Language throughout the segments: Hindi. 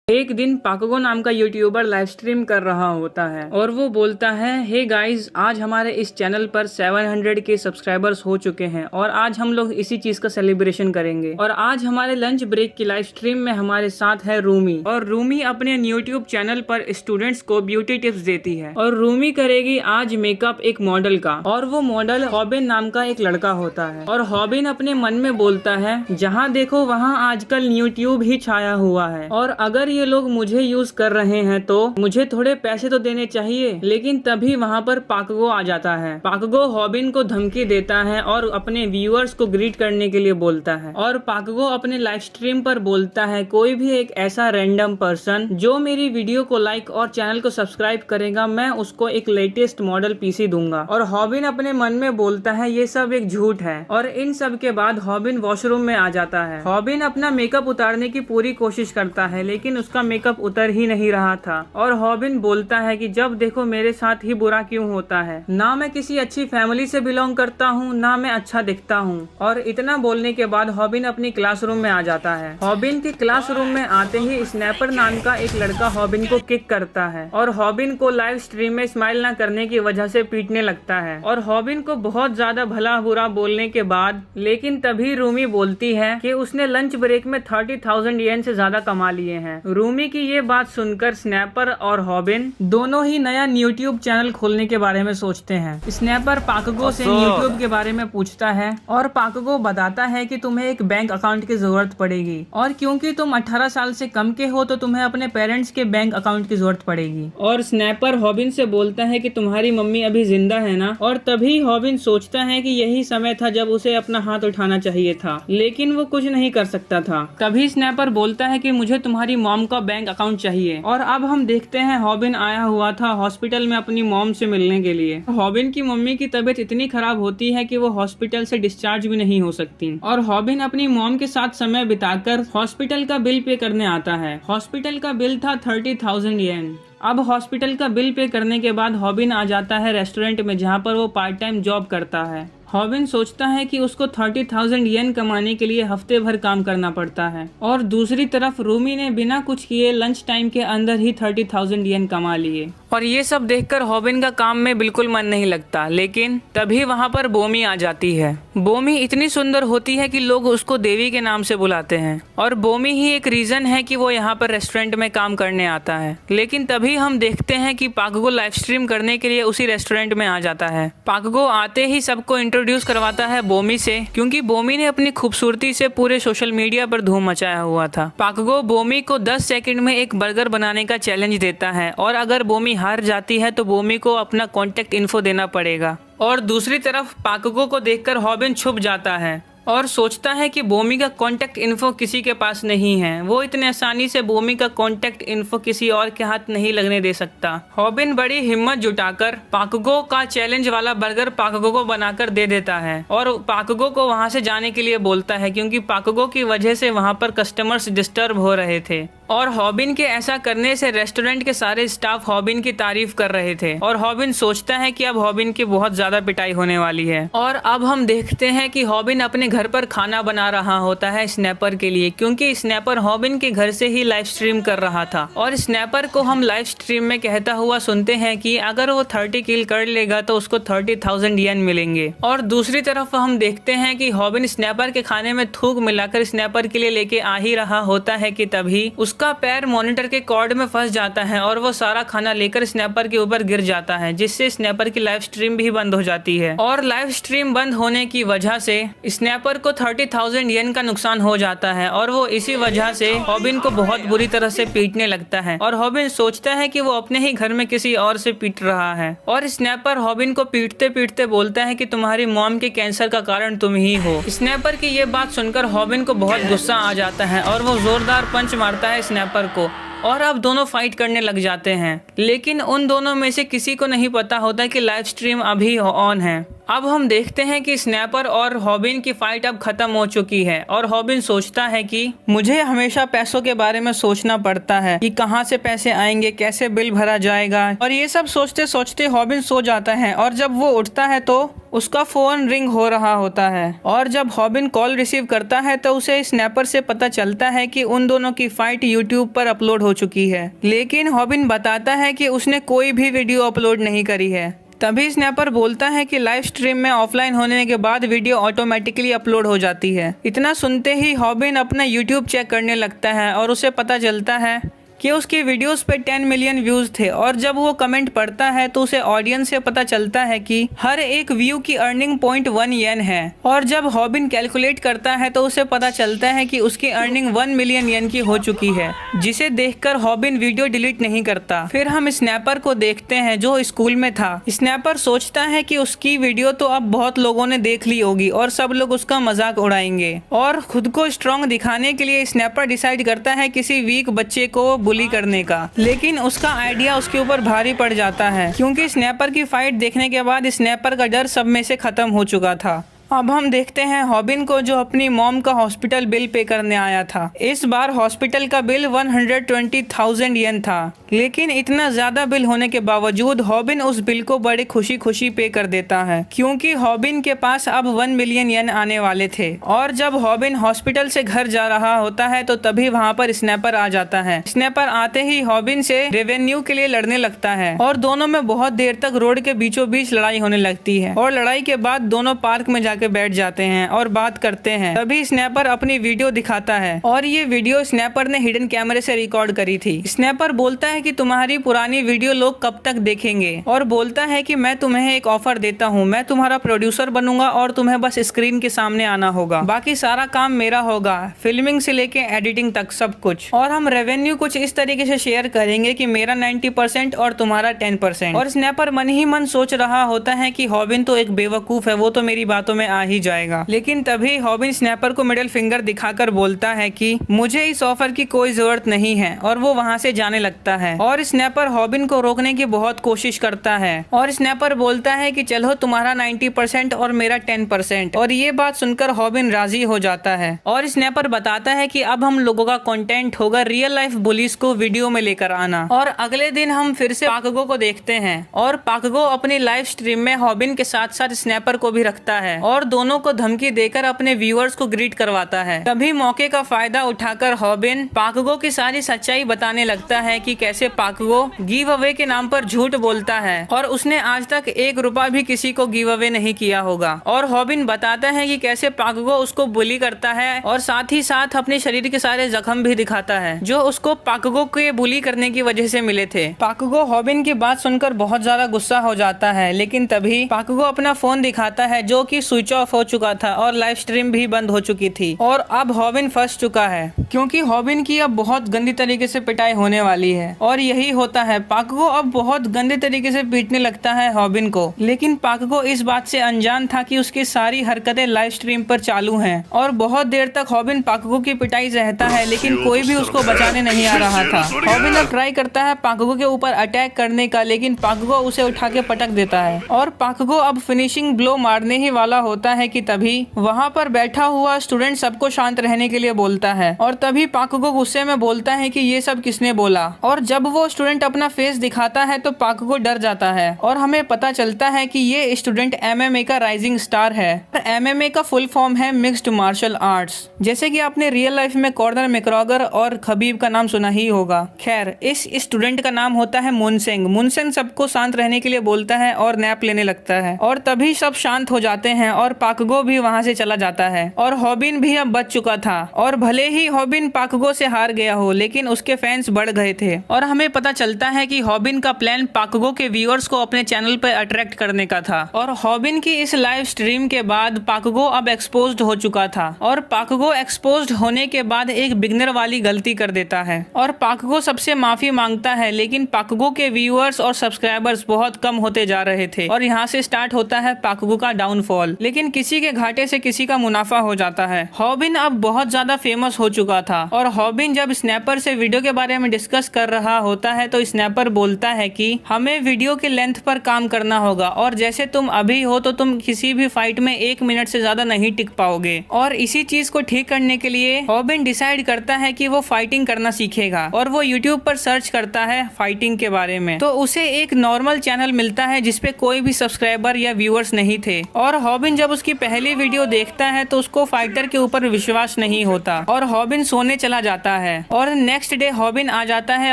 एक दिन पाकगो नाम का यूट्यूबर लाइव स्ट्रीम कर रहा होता है और वो बोलता है, हे गाइज, आज हमारे इस चैनल पर 700 के सब्सक्राइबर्स हो चुके हैं और आज हम लोग इसी चीज का सेलिब्रेशन करेंगे। और आज हमारे लंच ब्रेक की लाइव स्ट्रीम में हमारे साथ है रूमी। और रूमी अपने यूट्यूब चैनल पर स्टूडेंट्स को ब्यूटी टिप्स देती है और रूमी करेगी आज मेकअप एक मॉडल का। और वो मॉडल हॉबिन नाम का एक लड़का होता है और हॉबिन अपने मन में बोलता है, जहाँ देखो वहाँ आजकल यूट्यूब ही छाया हुआ है और अगर ये लोग मुझे यूज कर रहे हैं तो मुझे थोड़े पैसे तो देने चाहिए। लेकिन तभी वहाँ पर पाकगो आ जाता है। पाकगो हॉबिन को धमकी देता है और अपने व्यूअर्स को ग्रीट करने के लिए बोलता है। और पाकगो अपने लाइव स्ट्रीम पर बोलता है, कोई भी एक ऐसा रैंडम पर्सन जो मेरी वीडियो को लाइक और चैनल को सब्सक्राइब करेगा, मैं उसको एक लेटेस्ट मॉडल पीसी दूंगा। और हॉबिन अपने मन में बोलता है, ये सब एक झूठ है। और इन सब के बाद हॉबिन वॉशरूम में आ जाता है। हॉबिन अपना मेकअप उतारने की पूरी कोशिश करता है लेकिन उसका मेकअप उतर ही नहीं रहा था। और हॉबिन बोलता है कि जब देखो मेरे साथ ही बुरा क्यों होता है, ना मैं किसी अच्छी फैमिली से बिलोंग करता हूँ, ना मैं अच्छा दिखता हूँ। और इतना बोलने के बाद हॉबिन अपनी क्लासरूम में आ जाता है। हॉबिन के क्लासरूम में आते ही स्नैपर नाम का एक लड़का हॉबिन को किक करता है और हॉबिन को लाइव स्ट्रीम में स्माइल न करने की वजह से पीटने लगता है। और हॉबिन को बहुत ज्यादा भला बुरा बोलने के बाद लेकिन तभी रूमी बोलती है कि उसने लंच ब्रेक में 30,000 येन से ज्यादा कमा लिए हैं। रूमी की ये बात सुनकर स्नैपर और हॉबिन दोनों ही नया यूट्यूब चैनल खोलने के बारे में सोचते हैं। स्नैपर पाकगो से यूट्यूब के बारे में पूछता है और पाकगो बताता है कि तुम्हें एक बैंक अकाउंट की जरूरत पड़ेगी और क्योंकि तुम 18 साल से कम के हो तो तुम्हें अपने पेरेंट्स के बैंक अकाउंट की जरूरत पड़ेगी। और स्नैपर हॉबिन से बोलता है कि तुम्हारी मम्मी अभी जिंदा है ना। और तभी हॉबिन सोचता है कि यही समय था जब उसे अपना हाथ उठाना चाहिए था लेकिन वो कुछ नहीं कर सकता था। तभी स्नैपर बोलता है कि मुझे तुम्हारी मॉम का बैंक अकाउंट चाहिए। और अब हम देखते हैं हॉबिन आया हुआ था हॉस्पिटल में अपनी मॉम से मिलने के लिए। हॉबिन की मम्मी की तबीयत इतनी खराब होती है कि वो हॉस्पिटल से डिस्चार्ज भी नहीं हो सकती और हॉबिन अपनी मॉम के साथ समय बिताकर हॉस्पिटल का बिल पे करने आता है। हॉस्पिटल का बिल था 30,000 येन। अब हॉस्पिटल का बिल पे करने के बाद हॉबिन आ जाता है रेस्टोरेंट में जहाँ पर वो पार्ट टाइम जॉब करता है। हॉबिन सोचता है कि उसको 30,000 येन कमाने के लिए हफ्ते भर काम करना पड़ता है और दूसरी तरफ रूमी ने बिना कुछ किए लंच टाइम के अंदर ही 30,000 येन कमा लिए। और ये सब देखकर हॉबिन का काम में बिल्कुल मन नहीं लगता। लेकिन तभी वहाँ पर बोमी आ जाती है। बोमी इतनी सुंदर होती है कि लोग उसको देवी के नाम से बुलाते हैं और बोमी ही एक रीजन है कि वो यहाँ पर रेस्टोरेंट में काम करने आता है। लेकिन तभी हम देखते हैं कि पाकगो लाइव स्ट्रीम करने के लिए उसी रेस्टोरेंट में आ जाता है। पाकगो आते ही सबको इंट्रोड्यूस करवाता है बोमी से क्योंकि बोमी ने अपनी खूबसूरती से पूरे सोशल मीडिया पर धूम मचाया हुआ था। पाकगो बोमी को 10 सेकंड में एक बर्गर बनाने का चैलेंज देता है और अगर बोमी हार जाती है तो बोमी को अपना कॉन्टेक्ट इन्फो देना पड़ेगा। और दूसरी तरफ पाकगो को देखकर हॉबिन छुप जाता है और सोचता है कि बोमी का कॉन्टेक्ट इन्फो किसी के पास नहीं है। वो इतने आसानी से बोमी का कॉन्टेक्ट इन्फो किसी और के हाथ नहीं लगने दे सकता। हॉबिन बड़ी हिम्मत जुटाकर पाकगो का चैलेंज वाला बर्गर पाकगो को बनाकर दे देता है और पाकगो को वहां से जाने के लिए बोलता है क्योंकि पाकगो की वजह से वहां पर कस्टमर्स डिस्टर्ब हो रहे थे। और हॉबिन के ऐसा करने से रेस्टोरेंट के सारे स्टाफ हॉबिन की तारीफ कर रहे थे और हॉबिन सोचता है कि अब हॉबिन की बहुत ज्यादा पिटाई होने वाली है। और अब हम देखते हैं कि हॉबिन अपने घर पर खाना बना रहा होता है स्नैपर के लिए क्योंकि स्नैपर हॉबिन के घर से ही लाइव स्ट्रीम कर रहा था। और स्नैपर को हम लाइव स्ट्रीम में कहता हुआ सुनते हैं कि अगर वो 30 किल कर लेगा तो उसको 30,000 येन मिलेंगे। और दूसरी तरफ हम देखते हैं कि हॉबिन स्नैपर के खाने में थूक मिलाकर स्नैपर के लिए लेके आ ही रहा होता है कि तभी उसका पैर मॉनिटर के कॉर्ड में फंस जाता है और वो सारा खाना लेकर स्नैपर के ऊपर गिर जाता है जिससे स्नैपर की लाइव स्ट्रीम भी बंद हो जाती है। और लाइव स्ट्रीम बंद होने की वजह से स्नैपर को 30,000 येन का नुकसान हो जाता है और वो इसी वजह से हॉबिन को बहुत बुरी तरह से पीटने लगता है। और हॉबिन सोचता है कि वो अपने ही घर में किसी और से पीट रहा है और स्नैपर हॉबिन को पीटते पीटते बोलता है कि तुम्हारी मॉम के कैंसर का कारण तुम ही हो। स्नैपर की ये बात सुनकर हॉबिन को बहुत गुस्सा आ जाता है और वो जोरदार पंच मारता है स्नैपर को और अब दोनों फाइट करने लग जाते हैं। लेकिन उन दोनों में से किसी को नहीं पता होता कि लाइव स्ट्रीम अभी ऑन है। अब हम देखते हैं कि स्नैपर और हॉबिन की फाइट अब खत्म हो चुकी है और हॉबिन सोचता है कि मुझे हमेशा पैसों के बारे में सोचना पड़ता है कि कहाँ से पैसे आएंगे, कैसे बिल भरा जाएगा, और ये सब सोचते सोचते हॉबिन सो जाता है। और जब वो उठता है तो उसका फोन रिंग हो रहा होता है और जब हॉबिन कॉल रिसीव करता है तो उसे स्नैपर से पता चलता है कि उन दोनों की फाइट यूट्यूब पर अपलोड हो चुकी है। लेकिन हॉबिन बताता है कि उसने कोई भी वीडियो अपलोड नहीं करी है। तभी स्नैपर बोलता है कि लाइव स्ट्रीम में ऑफलाइन होने के बाद वीडियो ऑटोमेटिकली अपलोड हो जाती है। इतना सुनते ही हॉबिन अपना यूट्यूब चेक करने लगता है और उसे पता चलता है कि उसकी वीडियोस पे 10 मिलियन व्यूज थे। और जब वो कमेंट पढ़ता है तो उसे ऑडियंस से पता चलता है कि हर एक व्यू की अर्निंग 0.1 येन है। और जब हॉबिन कैलकुलेट करता है तो उसे पता चलता है कि उसकी अर्निंग 1 मिलियन येन की हो चुकी है, जिसे देखकर हॉबिन वीडियो डिलीट नहीं करता। फिर हम स्नैपर को देखते हैं जो स्कूल में था। स्नैपर सोचता है कि उसकी वीडियो तो अब बहुत लोगों ने देख ली होगी और सब लोग उसका मजाक उड़ाएंगे। और खुद को स्ट्रॉन्ग दिखाने के लिए स्नैपर डिसाइड करता है किसी वीक बच्चे को बुली करने का। लेकिन उसका आइडिया उसके ऊपर भारी पड़ जाता है क्योंकि स्नैपर की फाइट देखने के बाद स्नैपर का डर सब में से खत्म हो चुका था। अब हम देखते हैं हॉबिन को जो अपनी मॉम का हॉस्पिटल बिल पे करने आया था। इस बार हॉस्पिटल का बिल 120,000 येन था, लेकिन इतना ज्यादा बिल होने के बावजूद हॉबिन उस बिल को बड़े खुशी खुशी पे कर देता है क्योंकि हॉबिन के पास अब 1 मिलियन येन आने वाले थे। और जब हॉबिन हॉस्पिटल से घर जा रहा होता है तो तभी वहाँ पर स्नैपर आ जाता है। स्नैपर आते ही हॉबिन से रेवेन्यू के लिए लड़ने लगता है और दोनों में बहुत देर तक रोड के बीचों बीच लड़ाई होने लगती है। और लड़ाई के बाद दोनों पार्क में के बैठ जाते हैं और बात करते हैं। तभी स्नैपर अपनी वीडियो दिखाता है और ये वीडियो स्नैपर ने हिडन कैमरे से रिकॉर्ड करी थी। स्नैपर बोलता है कि तुम्हारी पुरानी वीडियो लोग कब तक देखेंगे और बोलता है कि मैं तुम्हें एक ऑफर देता हूँ, मैं तुम्हारा प्रोड्यूसर बनूंगा और तुम्हें बस स्क्रीन के सामने आना होगा, बाकी सारा काम मेरा होगा, फिल्मिंग से लेके एडिटिंग तक सब कुछ। और हम रेवेन्यू कुछ इस तरीके से शेयर करेंगे कि मेरा 90% और तुम्हारा 10%। और स्नैपर मन ही मन सोच रहा होता है कि हॉबिन तो एक बेवकूफ है, वो तो मेरी बातों में आ ही जाएगा। लेकिन तभी हॉबिन स्नैपर को मिडिल फिंगर दिखाकर बोलता है कि मुझे इस ऑफर की कोई जरूरत नहीं है और वो वहाँ से जाने लगता है। और स्नैपर हॉबिन को रोकने की बहुत कोशिश करता है और स्नैपर बोलता है कि चलो तुम्हारा 90% और मेरा 10%। और ये बात सुनकर हॉबिन राजी हो जाता है और स्नैपर बताता है कि अब हम लोगों का कंटेंट होगा रियल लाइफ बुलीज को वीडियो में लेकर आना। और अगले दिन हम फिर से पाकगो को देखते हैं और पाकगो अपनी लाइव स्ट्रीम में हॉबिन के साथ साथ स्नैपर को भी रखता है और दोनों को धमकी देकर अपने व्यूअर्स को ग्रीट करवाता है। तभी मौके का फायदा उठाकर हॉबिन पाकगो की सारी सच्चाई बताने लगता है कि कैसे पाकगो गिव अवे के नाम पर झूठ बोलता है और उसने आज तक 1 रुपया भी किसी को गिव अवे नहीं किया होगा। और हॉबिन बताता है कि कैसे पाकगो उसको बुली करता है और साथ ही साथ अपने शरीर के सारे जख्म भी दिखाता है जो उसको पाकगो के बुली करने की वजह से मिले थे। पाकगो हॉबिन की बात सुनकर बहुत ज्यादा गुस्सा हो जाता है, लेकिन तभी पाकगो अपना फोन दिखाता है जो कि स्विच ऑफ हो चुका था और लाइव स्ट्रीम भी बंद हो चुकी थी। और अब हॉबिन फंस चुका है क्योंकि हॉबिन की अब बहुत गंदी तरीके से पिटाई होने वाली है। और यही होता है, पाकगो अब बहुत गंदे तरीके से पीटने लगता है हॉबिन को। लेकिन पाकगो इस बात से अनजान था कि उसकी सारी हरकतें लाइव स्ट्रीम पर चालू हैं। और बहुत देर तक हॉबिन पाकगो की पिटाई सहता है लेकिन कोई भी उसको बचाने नहीं आ रहा था। हॉबिन अब ट्राई करता है पाकगो के ऊपर अटैक करने का, लेकिन पाकगो उसे उठा के पटक देता है और पाकगो अब फिनिशिंग ब्लो मारने ही वाला होता है कि तभी वहाँ पर बैठा हुआ स्टूडेंट सबको शांत रहने के लिए बोलता है। और तभी पाकगो गुस्से में बोलता है कि ये सब किसने बोला। और जब वो स्टूडेंट अपना फेस दिखाता है तो पाकगो डर जाता है और हमें पता चलता है कि ये स्टूडेंट MMA का राइजिंग स्टार है। MMA का फुल फॉर्म है मिक्स्ड मार्शल आर्ट्स। जैसे कि आपने रियल लाइफ में कॉर्नर मैकग्रेगर और खबीब का नाम सुना ही होगा। खैर, इस स्टूडेंट का नाम होता है मुनसेंग। मुनसेंग सबको शांत रहने के लिए बोलता है और नैप लेने लगता है और तभी सब शांत हो जाते हैं और पाकगो भी वहाँ से चला जाता है। और हॉबिन भी अब बच चुका था और भले ही हॉबिन पाकगो से हार गया हो लेकिन उसके फैंस बढ़ गए थे। और हमें पता चलता है कि हॉबिन का प्लान पाकगो के व्यूअर्स को अपने चैनल पर अट्रैक्ट करने का था। और हॉबिन की इस लाइव स्ट्रीम के बाद पाकगो अब एक्सपोज्ड हो चुका था और पाकगो एक्सपोज्ड होने के बाद एक बिगनर वाली गलती कर देता है और पाकगो सबसे माफी मांगता है। लेकिन पाकगो के व्यूअर्स और सब्सक्राइबर्स बहुत कम होते जा रहे थे और यहाँ से स्टार्ट होता है पाकगो का डाउनफॉल। लेकिन किसी के घाटे से किसी का मुनाफा हो जाता है। हॉबिन अब बहुत ज्यादा फेमस हो चुका था और हॉबिन जब स्नैपर से वीडियो के बारे में डिस्कस कर रहा होता है तो स्नैपर बोलता है कि हमें वीडियो के लेंथ पर काम करना होगा और जैसे तुम अभी हो तो तुम किसी भी फाइट में 1 मिनट से ज्यादा नहीं टिक पाओगे। और इसी चीज को ठीक करने के लिए हॉबिन डिसाइड करता है कि वो फाइटिंग करना सीखेगा और वो यूट्यूब पर सर्च करता है फाइटिंग के बारे में। तो उसे एक नॉर्मल चैनल मिलता है जिसपे कोई भी सब्सक्राइबर या व्यूअर्स नहीं थे और हॉबिन जब उसकी पहली वीडियो देखता है तो उसको फाइटर के ऊपर विश्वास नहीं होता और हॉबिन सोने चला जाता है। और नेक्स्ट डे हॉबिन आ जाता है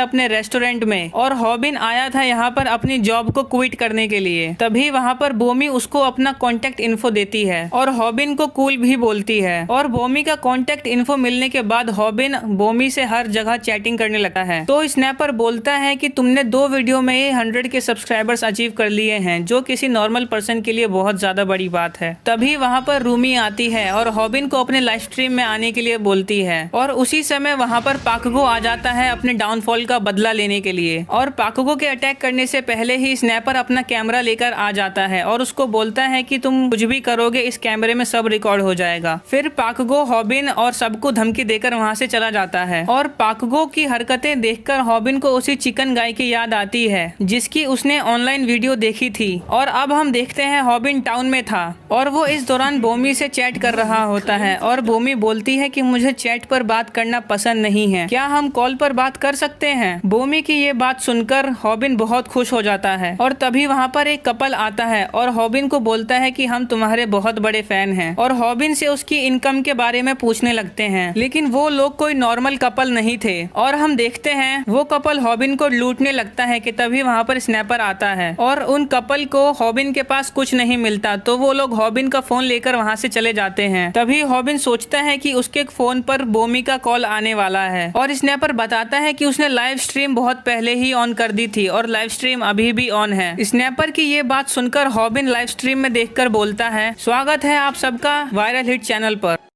अपने रेस्टोरेंट में और हॉबिन आया था यहाँ पर अपनी जॉब को क्विट करने के लिए। तभी वहाँ पर बोमी उसको अपना कॉन्टेक्ट इन्फो देती है और हॉबिन को कूल भी बोलती है और बोमी का कॉन्टेक्ट इन्फो मिलने के बाद हॉबिन बोमी से हर जगह चैटिंग करने लगता है। तो स्नैपर बोलता है कि तुमने 2 वीडियो में 100 के सब्सक्राइबर्स अचीव कर लिए हैं जो किसी नॉर्मल पर्सन के लिए बहुत ज्यादा बड़ी बात है। तभी वहाँ पर रूमी आती है और हॉबिन को अपने लाइव स्ट्रीम में आने के लिए बोलती है और उसी समय वहाँ पर पाकगो आ जाता है अपने डाउनफॉल का बदला लेने के लिए। और पाकगो के अटैक करने से पहले ही स्नैपर अपना कैमरा लेकर आ जाता है और उसको बोलता है कि तुम कुछ भी करोगे इस कैमरे में सब रिकॉर्ड हो जाएगा। फिर पाकगो हॉबिन और सबको धमकी देकर वहाँ से चला जाता है और पाकगो की हरकतें देखकर हॉबिन को उसी चिकन गाय की याद आती है जिसकी उसने ऑनलाइन वीडियो देखी थी। और अब हम देखते हैं हॉबिन टाउन में था और वो इस दौरान बोमी से चैट कर रहा होता है और बोमी बोलती है कि मुझे चैट पर बात करना पसंद नहीं है, क्या हम कॉल पर बात कर सकते हैं। बोमी की ये बात सुनकर हॉबिन बहुत खुश हो जाता है और तभी वहाँ पर एक कपल आता है और हॉबिन को बोलता है कि हम तुम्हारे बहुत बड़े फैन हैं और हॉबिन से उसकी इनकम के बारे में पूछने लगते हैं। लेकिन वो लोग कोई नॉर्मल कपल नहीं थे और हम देखते हैं वो कपल हॉबिन को लूटने लगता है कि तभी वहाँ पर स्नैपर आता है और उन कपल को हॉबिन के पास कुछ नहीं मिलता तो वो लोग हॉबिन का फोन लेकर वहाँ से चले जाते हैं। तभी हॉबिन सोचता है कि उसके फोन पर बोमी का कॉल आने वाला है और स्नैपर बताता है कि उसने लाइव स्ट्रीम बहुत पहले ही ऑन कर दी थी और लाइव स्ट्रीम अभी भी ऑन है। स्नैपर की ये बात सुनकर हॉबिन लाइव स्ट्रीम में देखकर बोलता है, स्वागत है आप सबका वायरल हिट चैनल पर।